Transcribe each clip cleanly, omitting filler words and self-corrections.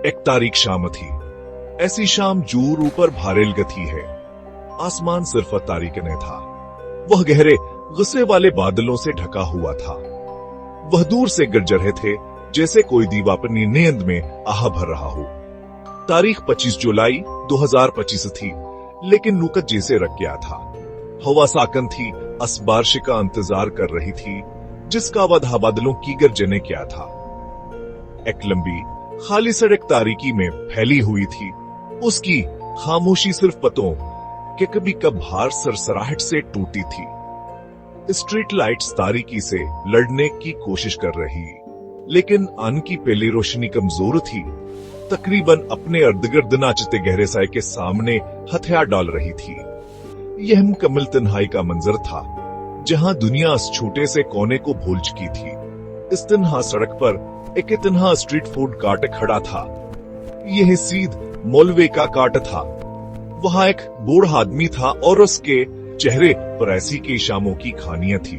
एक तारीख शाम थी। ऐसी शाम जूर ऊपर भारेल गथी है। आसमान सिर्फ तारीख ने था। वह गहरे गुस्से वाले बादलों से ढका हुआ था। वह दूर से गरज रहे थे, जैसे कोई दीवा अपनी नींद में आह भर रहा हो। तारीख 25 जुलाई 2025 थी, लेकिन नुकत जैसे रख गया था। हवा साकन थी, असबारश का इंतजार कर रही थी, जिसका वधा बादलों की गरजने क्या था। एक लंबी खाली सड़क तारीकी में फैली हुई थी। उसकी खामोशी सिर्फ पतों के कभी कभार सरसराहट से टूटी थी। स्ट्रीट लाइट्स तारीकी से लड़ने की कोशिश कर रही, लेकिन आन की पहली रोशनी कमजोर थी। तकरीबन अपने अर्धगिर्द नाचते गहरे साए के सामने हथियार डाल रही थी। यह मुकम्मल तन्हाई का मंजर था, जहां दुनिया इस छोटे से कोने को भूल चुकी थी। इस तन्हा सड़क पर एक तन्हा स्ट्रीट फूड कार्ट खड़ा था। यह सीध मौलवी का कार्ट था। वहां एक बूढ़ा आदमी था और उसके चेहरे पर ऐसी की शामों की खानियां थी।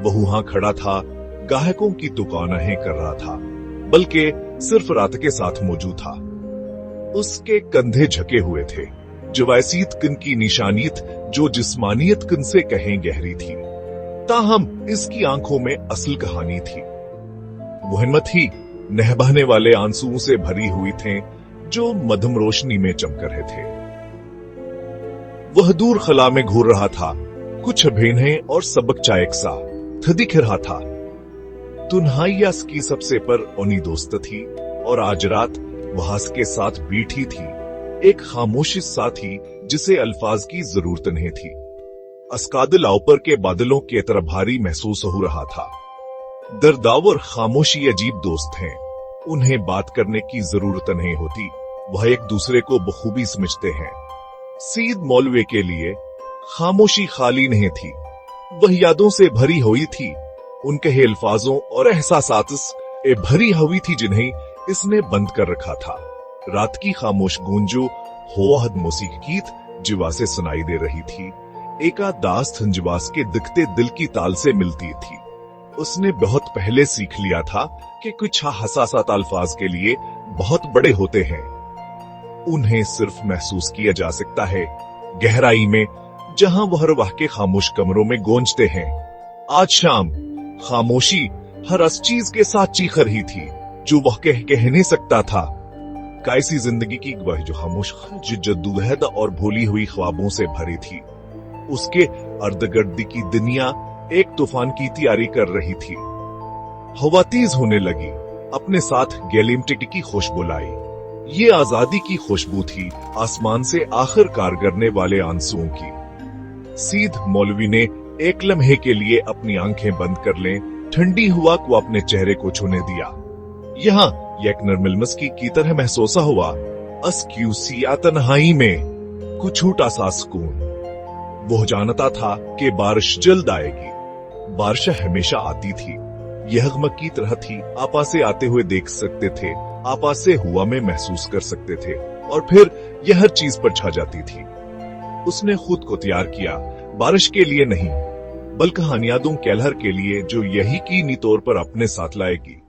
वह वहां खड़ा था, गाहकों की दुकानें कर रहा था, बल्कि सिर्फ रात के साथ मौजूद था। उसके कंधे झके हुए थे, जवासीत किन की निशानियत जो जिस्मानियत किन से कहें गहरी थी। ताहम इसकी आंखों में असल कहानी थी। वो हिम्मत ही नहबहने वाले आंसुओं से भरी हुई थे, जो मध्यम रोशनी में चमक रहे थे। वह दूर खला में घूर रहा था, कुछ भेनें और सबक चायक सा दिख रहा था। तुन्हाइयास की सबसे पर ओनी दोस्त थी, और आज रात वह के साथ बैठी थी, एक खामोशी साथी जिसे अल्फाज की जरूरत नहीं थी। अस्कादल ऊपर के बादलों की तरह भारी महसूस हो रहा था। दर्दावर खामोशी अजीब दोस्त हैं। उन्हें बात करने की जरूरत नहीं होती, वह एक दूसरे को बखूबी समझते हैं। सीद मौलवी के लिए खामोशी खाली नहीं थी, वह यादों से भरी हुई थी। उनके अल्फाजों और एहसासात से भरी हुई थी, जिन्हें इसने बंद कर रखा था। रात की खामोश गूंजो होहद मौसीकी जिवा से सुनाई दे रही थी। एका दास्त हंजवास के दिखते दिल की ताल से मिलती थी। उसने बहुत पहले सीख लिया था कि कुछ हसासात अल्फाज के लिए बहुत बड़े होते हैं। उन्हें सिर्फ महसूस किया जा सकता है गहराई में, जहां वह रवाह के खामोश कमरों में गूंजते हैं। आज शाम खामोशी हर उस चीज के साथ चीख रही थी जो वह कह नहीं सकता था। कैसी जिंदगी की वह जो खामोश जद्दोजहद और भूली हुई ख्वाबों से भरी थी। उसके अर्धगर्दी की दुनिया एक तूफान की तैयारी कर रही थी। हवा तेज होने लगी, अपने साथ गैलिमटिटी की खुशबू लाई। ये आजादी की खुशबू थी, आसमान से आखिरकार गिरने वाले आंसुओं की। सीध मौलवी ने एक लम्हे के लिए अपनी आंखें बंद कर लें, ठंडी हवा को अपने चेहरे को छूने दिया। यहाँ एक नर्मल मस्की की तरह महसूस हुआ। अस्क्यूसिया तन्हाई में कुछ छूटा सा सुकून। वो जानता था कि बारिश जल्द आएगी। बारिश हमेशा आती थी, यह गमक की तरह थी। आपा से आते हुए देख सकते थे, आपा से हुआ में महसूस कर सकते थे, और फिर यह हर चीज पर छा जाती थी। उसने खुद को तैयार किया, बारिश के लिए नहीं, बल्कि हानियादों कैलहर के लिए, जो यही कीनी तौर पर अपने साथ लाएगी।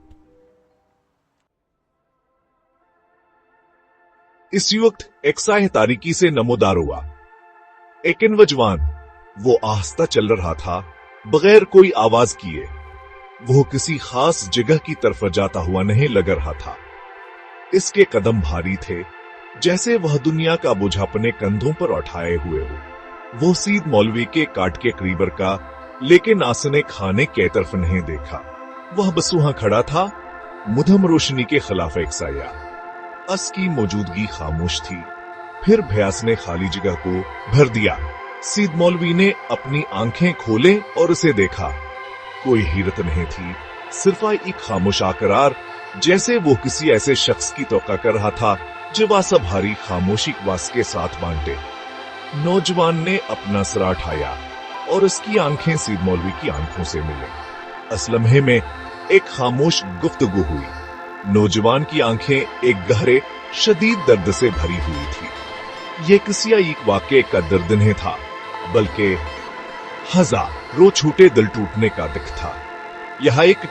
इस वक्त एक साह तारीकी से नमोदार हुआ। एक नौजवान, वो आहिस्ता चल रहा था, बगैर कोई आवाज किए। वो किसी खास जगह की तरफ जाता हुआ नहीं लग रहा था। इसके कदम भारी थे, जैसे वह दुनिया का बोझ अपने कंधों पर उठाए हुए हो। वो सीध मौलवी के काट के करीबर का, लेकिन आसने खाने के तरफ नहीं देखा। वह बस वहां खड़ा था, मुधम रोशनी के खिलाफ एक साया। अस की मौजूदगी खामोश थी। फिर भयास ने खाली जगह को भर दिया। सीध मौलवी ने अपनी आंखें खोले और उसे देखा। कोई हैरत नहीं थी, सिर्फ एक खामोश आकरार, जैसे वो किसी ऐसे शख्स की तौका कर रहा था जो वासा भारी खामोशी वास के साथ बांटे। नौजवान ने अपना सर उठाया और उसकी आंखें सीध मौलवी की आंखों से मिले। इस लम्हे में एक खामोश गुफ्तगू हुई। नौजवान की आंखें एक गहरे शदीद दर्द से भरी हुई थी। यह किसी एक वाक़े का दर्द नहीं था, बल्कि हजारों छूटे दिल टूटने का दुख था। यह एक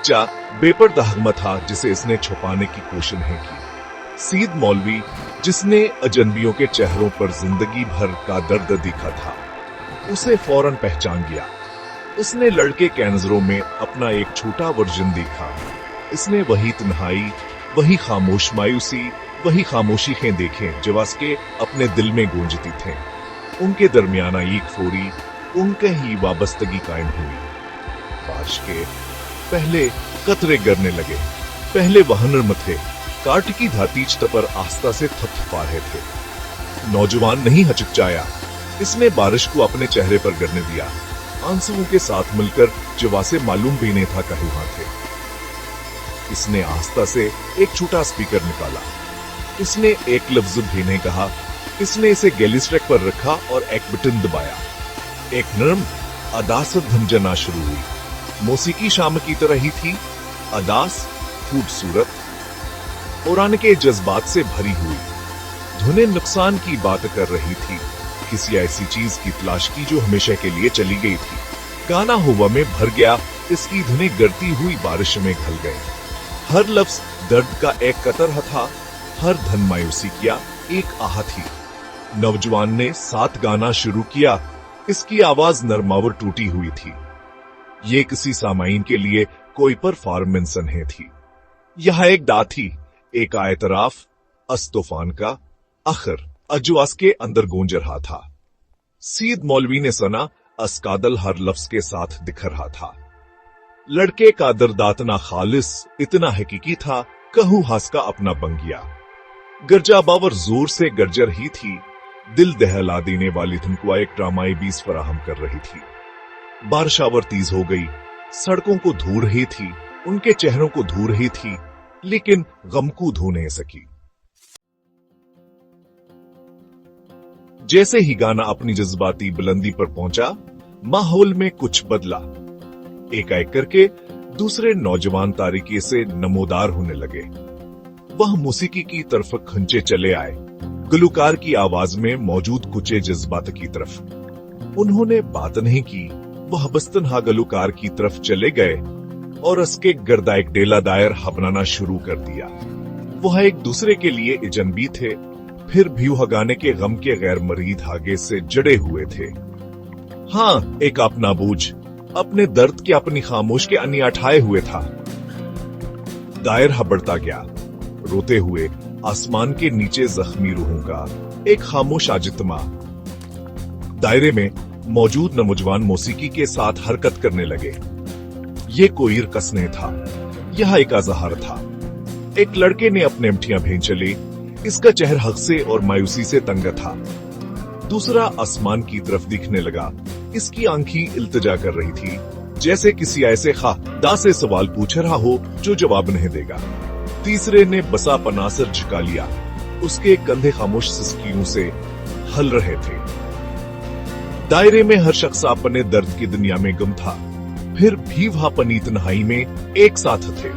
बेपर्दा गम था जिसे इसने छुपाने की कोशिश नहीं की। सीद मौलवी, जिसने अजनबियों के चेहरों पर जिंदगी भर का दर्द देखा था, उसे फौरन पहचान गया। उसने लड़के के नजरों में अपना एक छोटा वर्जन देखा। इसने वही तन्हाई, वही खामोश मायूसी, वही खामोशियां देखें जो उसके अपने दिल में गूंजती थे। उनके दरमियाना एक फोरी उनके ही वाबस्तगी कायम हुई। बारिश के पहले कतरे गिरने लगे। पहले वहनर मथे काट की धातीच पर आस्था से थपथपा रहे थे। नौजवान नहीं हचकचाया। इसने बारिश को अपने चेहरे पर गिरने दिया। आंसुओं के साथ मिलकर जवा से मालूम भी नहीं था कहाँ थे। इसने आस्था से एक छोटा स्पीकर निकाला। इसने एक लफ्ज भी नहीं कहा। इसने इसे गैलिस्ट्रैक पर रखा और एक बटन दबाया। एक नरम अदास धमजना शुरू हुई। मौसीकी शाम की तरह ही थी, अदास, खूबसूरत और आने के जज्बात से भरी हुई। धुनें नुकसान की बात कर रही थी, किसी ऐसी चीज की तलाश की जो हमेशा के लिए चली गई थी। गाना हवा में भर गया। इसकी धुनें गिरती हुई बारिश में घल गए। हर लफ्ज दर्द का एक कतर था, हर धन मायूसी किया एक आह थी। नौजवान ने साथ गाना शुरू किया। इसकी आवाज नरमावर टूटी हुई थी। ये किसी सामाइन के लिए कोई परफॉर्मेंस नहीं थी। यह एक दा थी, एक आयतराफ अस तूफान का आखिर अजवास के अंदर गूंज रहा था। सीद मौलवी ने सुना, अस्कादल हर लफ्ज के साथ दिख रहा था। लड़के का दर्दात ना खालिस इतना हकीकी था, कहू हंस का अपना बन गया। गर्जा बावर जोर से गर्जर ही थी। दिल दहला देने वाली धुन को एक ड्रामाई बीस फराहम कर रही थी। बारिशावर तेज हो गई। सड़कों को धो रही थी, उनके चेहरों को धो रही थी, लेकिन गम को धो नहीं सकी। जैसे ही गाना अपनी जज्बाती बुलंदी पर पहुंचा, माहौल में कुछ बदला। एक एक करके दूसरे नौजवान तारीकी से नमोदार होने लगे। वह मौसीकी की तरफ खंचे चले आए, गुलकार की आवाज में मौजूद कुछ जज्बात की तरफ। उन्होंने बात नहीं की, वह बस्तनहा गुलकार की तरफ चले गए और उसके गर्दा एक डेला दायर अपनाना शुरू कर दिया। वह एक दूसरे के लिए अजनबी थे, फिर भी वह गाने के गम के गैर मरीद धागे से जड़े हुए थे। हाँ, एक अपना बोझ अपने दर्द के अपनी खामोश के अन्य अठाए हुए था। दायर बढ़ता गया, रोते हुए आसमान के नीचे जख्मी रूहों का एक खामोश आजितमा। दायरे में मौजूद नौजवान मौसीकी के साथ हरकत करने लगे। ये कोई रकस नहीं था, यह एक अजहार था। एक लड़के ने अपने अमठियां भेज चले। इसका चेहरा हक से और मायूसी से तंग था। दूसरा आसमान की तरफ दिखने लगा। इसकी आंखें इल्तिजा कर रही थी, जैसे किसी ऐसे खादा से सवाल पूछ रहा हो जो जवाब नहीं देगा। तीसरे ने बसा पनासर झुका लिया। उसके कंधे खामोश सिसकियों से हल रहे थे। दायरे में हर शख्स अपने दर्द की दुनिया में गुम था, फिर भी वहां अपनी तन्हाई में एक साथ थे।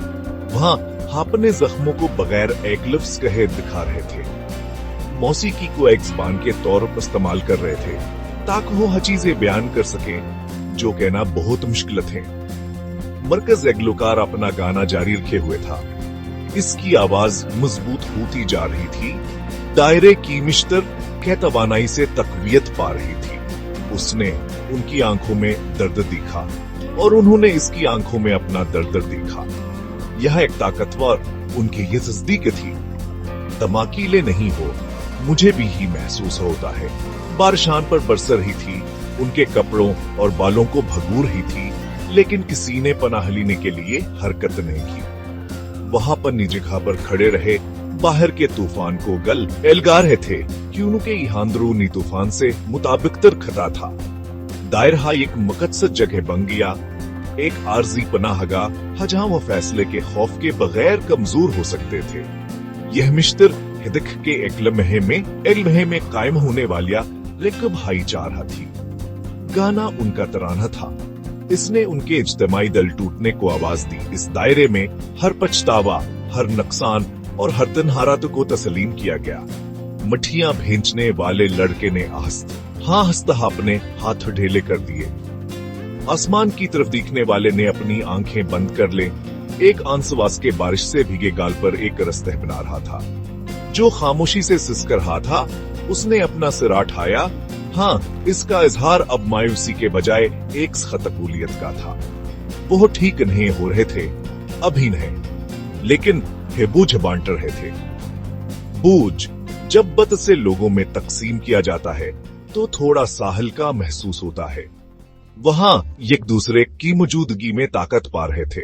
वहां अपने जख्मों को बगैर एक लफ्ज कहे दिखा रहे थे। मौसीकी को एक ज़बान के तौर पर इस्तेमाल कर रहे थे, ताकि वो हर चीजें बयान कर सके जो कहना बहुत मुश्किल थे। मरकज एगलोकार अपना गाना जारी रखे हुए था। इसकी आवाज मजबूत होती जा रही थी। दायरे की मिश्तर के तवानाई से तकवीयत पा रही थी। उसने उनकी आंखों में दर्द दिखा और उन्होंने इसकी आंखों में अपना दर्द देखा। यह एक ताकतवर उनकी ये तस्दीक थी। धमाकीले नहीं हो, मुझे भी ही महसूस होता है। बारिशान पर बरस रही थी, उनके कपड़ों और बालों को भगूर ही थी, लेकिन किसी ने पनाह लेने के लिए हरकत नहीं की। वहां पर निजी जगह पर खड़े रहे, बाहर के तूफान को गल एलगा रहे थे कि उनके अंदरूनी तूफान से मुताबिक खता था। दायरा एक मकसद जगह बन गया, एक आर्जी पनाहगाह जहां वह फैसले के खौफ के बगैर कमजोर हो सकते थे। यह मिश्तर हिदक के एक लम्हे में कायम होने वालिया एक भाईचारा थी। गाना उनका तराना था। इसने उनके इज्तिमाई दल टूटने को आवाज दी। इस दायरे में हर पछतावा, हर नुकसान और हर तन्हारात को तस्लीम किया गया। मठियां भेजने वाले लड़के ने हंसता अपने हाथ ढेले कर दिए। आसमान की तरफ देखने वाले ने अपनी आंखें बंद कर ले। एक आंसुवास के बारिश से भीगे गाल पर एक रस्ते बना रहा था। जो खामोशी से सिसक रहा था उसने अपना सिर उठाया। हाँ, इसका इजहार अब मायूसी के बजाय एक सख्त कबूलियत का था। वो ठीक नहीं हो रहे थे, अभी नहीं, लेकिन हे बूझ बांट रहे थे। बूझ जब बत से लोगों में तकसीम किया जाता है तो थोड़ा सा हल्का महसूस होता है। वहां एक दूसरे की मौजूदगी में ताकत पा रहे थे।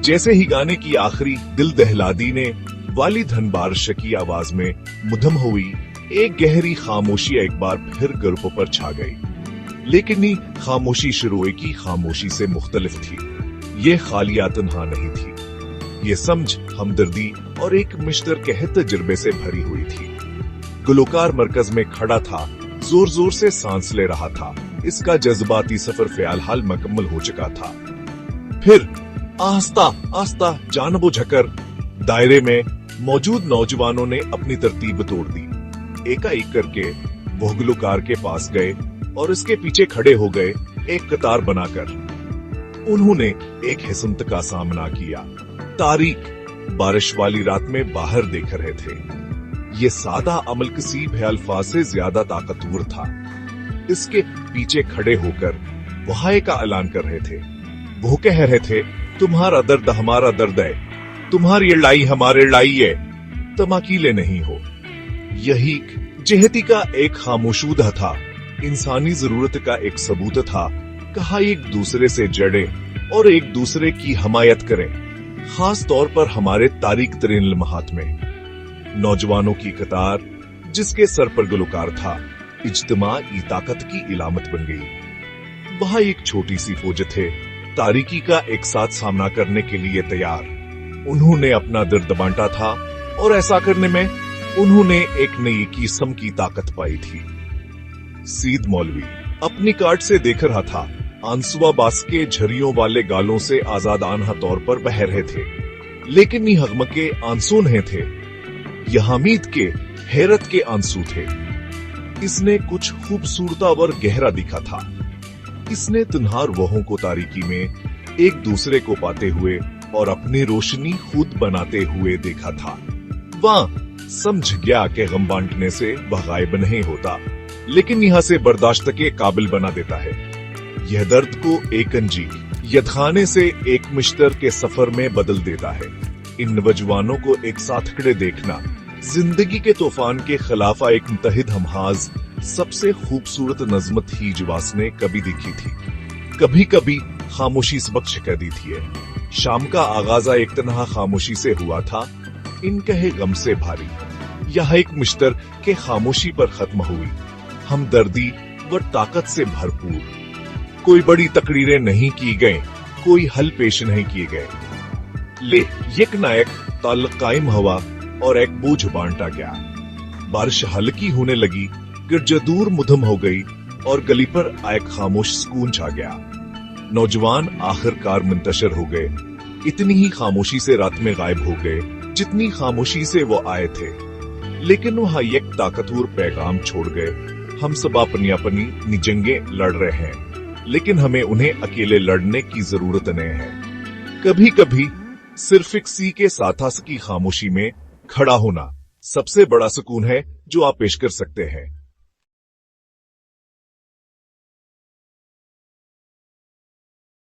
जैसे ही गाने की आखिरी दिल दहलादी ने वाली धनबारिश की आवाज में मुधम हुई, एक गहरी खामोशी एक बार फिर ग्रुप पर छा गई। लेकिन ये खामोशी शुरू की खामोशी से मुख्तलिफ थी। ये खालिया तन्हा नहीं थी, ये समझ, हमदर्दी और एक मुश्तरके तजुर्बे से भरी हुई थी। गुलकार मरकज में खड़ा था, जोर जोर से सांस ले रहा था। इसका जज्बाती सफर फिलहाल मुकम्मल हो चुका था। फिर आस्ता आस्ता जानबो झकर दायरे में मौजूद नौजवानों ने अपनी तरतीब तोड़ दी। एकाएक करके वो गुलकार के पास गए और इसके पीछे खड़े हो गए, एक कतार बनाकर। उन्होंने एक हिस्मत का सामना किया। तारीख बारिश वाली रात में बाहर देख रहे थे। ये सादा अमल किसी भी अल्फाज से ज्यादा ताकतवर था। इसके पीछे खड़े होकर वहां का ऐलान कर रहे थे। वो कह रहे थे, तुम्हारा दर्द हमारा दर्द है, तुम्हारी लड़ाई हमारी लड़ाई है, तुम अकेले नहीं हो। यही जहती का एक खामोशूदा था, इंसानी जरूरत का एक सबूत था। कहा एक दूसरे से जड़े और एक दूसरे की हमायत करें, खास तौर पर हमारे तारीख तरीन लम्हात में। नौजवानों की कतार जिसके सर पर गुलकार था, इज्तिमाई ताकत की इलामत बन गई। वहां एक छोटी सी फौज थे, तारीकी का एक साथ सामना करने के लिए तैयार। उन्होंने अपना दर्द बांटा था और ऐसा करने में उन्होंने एक नई किस्म की ताकत पाई थी। सीद मौलवी अपनी काट से देख रहा था। आंसुआ बास के झरियों वाले गालों से आजादाना तौर पर बह रहे थे, लेकिन ये हगम के आंसू नहीं थे, यह हमीद के हैरत के आंसू थे। इसने कुछ खूबसूरत और गहरा दिखा था। इसने तन्हार वहों को तारीकी में एक दूसरे को पाते हुए और अपनी रोशनी खुद बनाते हुए देखा था। वह समझ गया कि गम बांटने से वह गायब नहीं होता, लेकिन यहाँ से बर्दाश्त के काबिल बना देता है। यह दर्द को एक अंजी यदखाने से एक मुश्तर के सफर में बदल देता है। इन नौजवानों को एक साथ खड़े देखना जिंदगी के तूफान के खिलाफ एक मुतहिद हमहाज सबसे खूबसूरत नज़्म थी जो ने कभी देखी थी। कभी कभी खामोशी सबक शिका दी थी। शाम का आगाजा एक तन्हा खामोशी से हुआ था, इनके गम से भारी। यह एक मुश्तर के खामोशी पर खत्म हुई, हमदर्दी व ताकत से भरपूर। कोई बड़ी तकरीरें नहीं की गए, कोई हल पेश नहीं किए गए, ले एक नायक ताल्लुक कायम हुआ और एक बोझ बांटा गया। बारिश हल्की होने लगी, गिरजा दूर मुधम हो गई और गली पर एक खामोश सुकून छा गया। नौजवान आखिरकार मुंतशिर हो गए, इतनी ही खामोशी से रात में गायब हो गए जितनी खामोशी से वो आए थे। लेकिन वह एक ताकतवर पैगाम छोड़ गए। हम सब अपनी अपनी निजंगे लड़ रहे हैं, लेकिन हमें उन्हें अकेले लड़ने की जरूरत नहीं है। कभी कभी सिर्फ एक सी के साथास की खामोशी में खड़ा होना सबसे बड़ा सुकून है जो आप पेश कर सकते हैं।